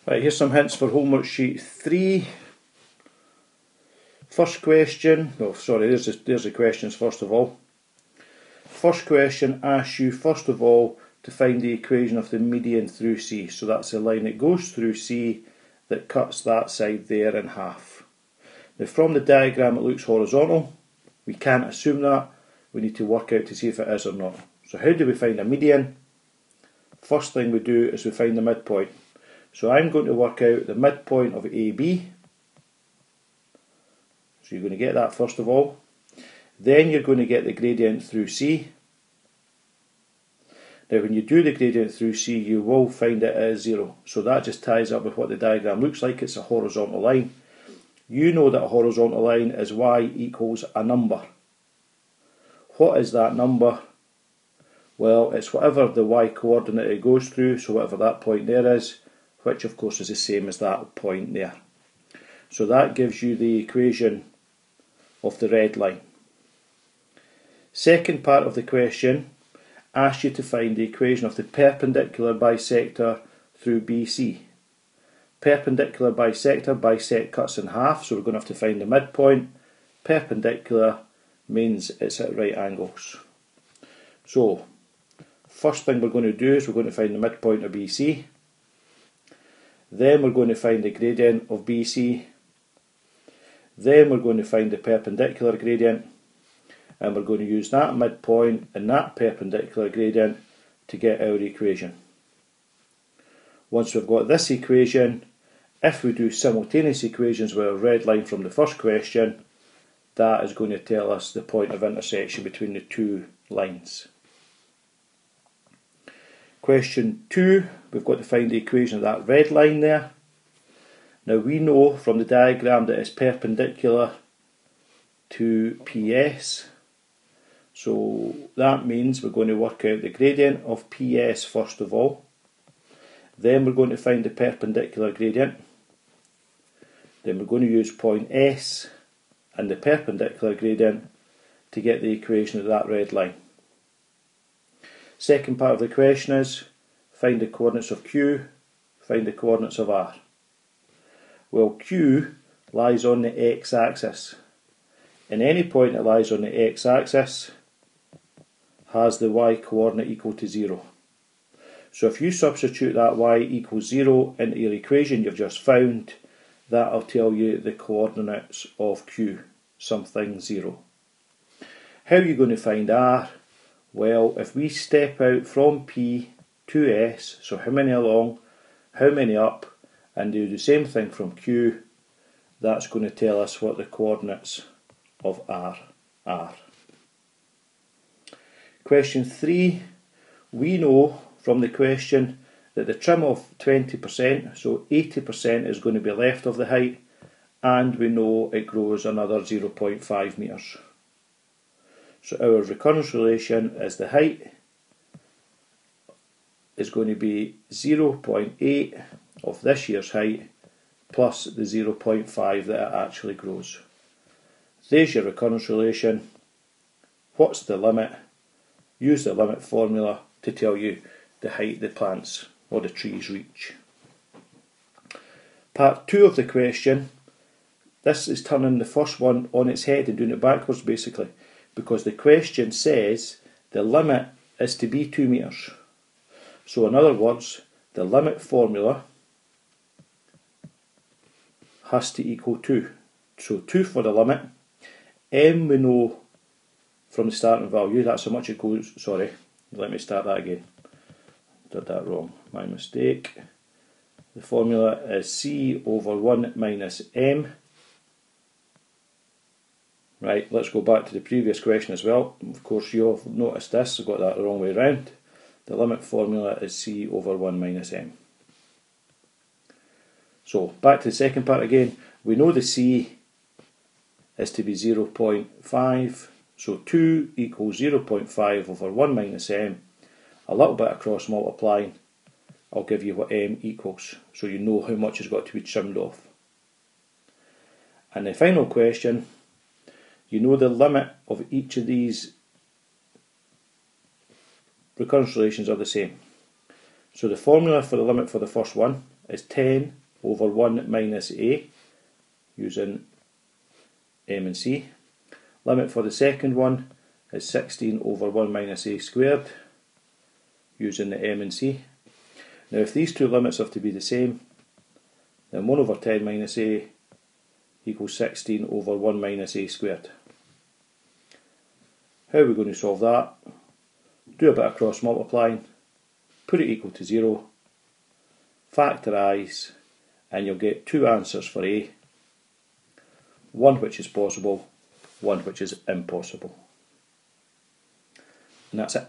Right, here's some hints for homework sheet 3. First question, there's the questions first of all. First question asks you first of all to find the equation of the median through C. So that's the line that goes through C that cuts that side there in half. Now from the diagram it looks horizontal. We can't assume that. We need to work out to see if it is or not. So how do we find a median? First thing we do is we find the midpoint. So I'm going to work out the midpoint of AB. So you're going to get that first of all. Then you're going to get the gradient through C. Now when you do the gradient through C, you will find it as 0. So that just ties up with what the diagram looks like. It's a horizontal line. You know that a horizontal line is y equals a number. What is that number? Well, it's whatever the y coordinate it goes through, so whatever that point there is, which of course is the same as that point there. So that gives you the equation of the red line. Second part of the question asks you to find the equation of the perpendicular bisector through BC. Perpendicular bisector, bisect cuts in half, so we're going to have to find the midpoint. Perpendicular means it's at right angles. So, first thing we're going to do is we're going to find the midpoint of BC. Then we're going to find the gradient of BC. Then we're going to find the perpendicular gradient. And we're going to use that midpoint and that perpendicular gradient to get our equation. Once we've got this equation, if we do simultaneous equations with a red line from the first question, that is going to tell us the point of intersection between the two lines. Question 2, we've got to find the equation of that red line there. Now we know from the diagram that it's perpendicular to PS. So that means we're going to work out the gradient of PS first of all. Then we're going to find the perpendicular gradient. Then we're going to use point S and the perpendicular gradient to get the equation of that red line. Second part of the question is find the coordinates of Q, find the coordinates of R. Well, Q lies on the x-axis. And any point that lies on the x-axis has the y-coordinate equal to 0. So if you substitute that y equals 0 into your equation you've just found, that'll tell you the coordinates of Q, something 0. How are you going to find R? Well, if we step out from P to S, so how many along, how many up, and do the same thing from Q, that's going to tell us what the coordinates of R are. Question 3, we know from the question that the trim of 20%, so 80% is going to be left of the height, and we know it grows another 0.5 metres. So our recurrence relation is the height is going to be 0.8 of this year's height plus the 0.5 that it actually grows. There's your recurrence relation. What's the limit? Use the limit formula to tell you the height the plants or the trees reach. Part 2 of the question, this is turning the first one on its head and doing it backwards basically, because the question says the limit is to be 2 metres. So in other words, the limit formula has to equal 2. So 2 for the limit. M we know from the starting value, that's how much it goes, sorry, let me start that again. Did that wrong, my mistake. The formula is C over 1 minus M. Right, let's go back to the previous question as well. Of course you'll have noticed this, I've got that the wrong way around. The limit formula is C over 1 minus M. So, back to the second part again. We know the C is to be 0.5, so 2 equals 0.5 over 1 minus M. A little bit of cross multiplying, I'll give you what M equals, so you know how much has got to be trimmed off. And the final question, you know the limit of each of these recurrence relations are the same. So the formula for the limit for the first one is 10 over 1 minus a, using m and c. Limit for the second one is 16 over 1 minus a squared, using the m and c. Now if these two limits have to be the same, then 1 over 10 minus a equals 16 over 1 minus a squared. How are we going to solve that? Do a bit of cross multiplying, put it equal to 0, factorise, and you'll get two answers for a. One which is possible, one which is impossible. And that's it.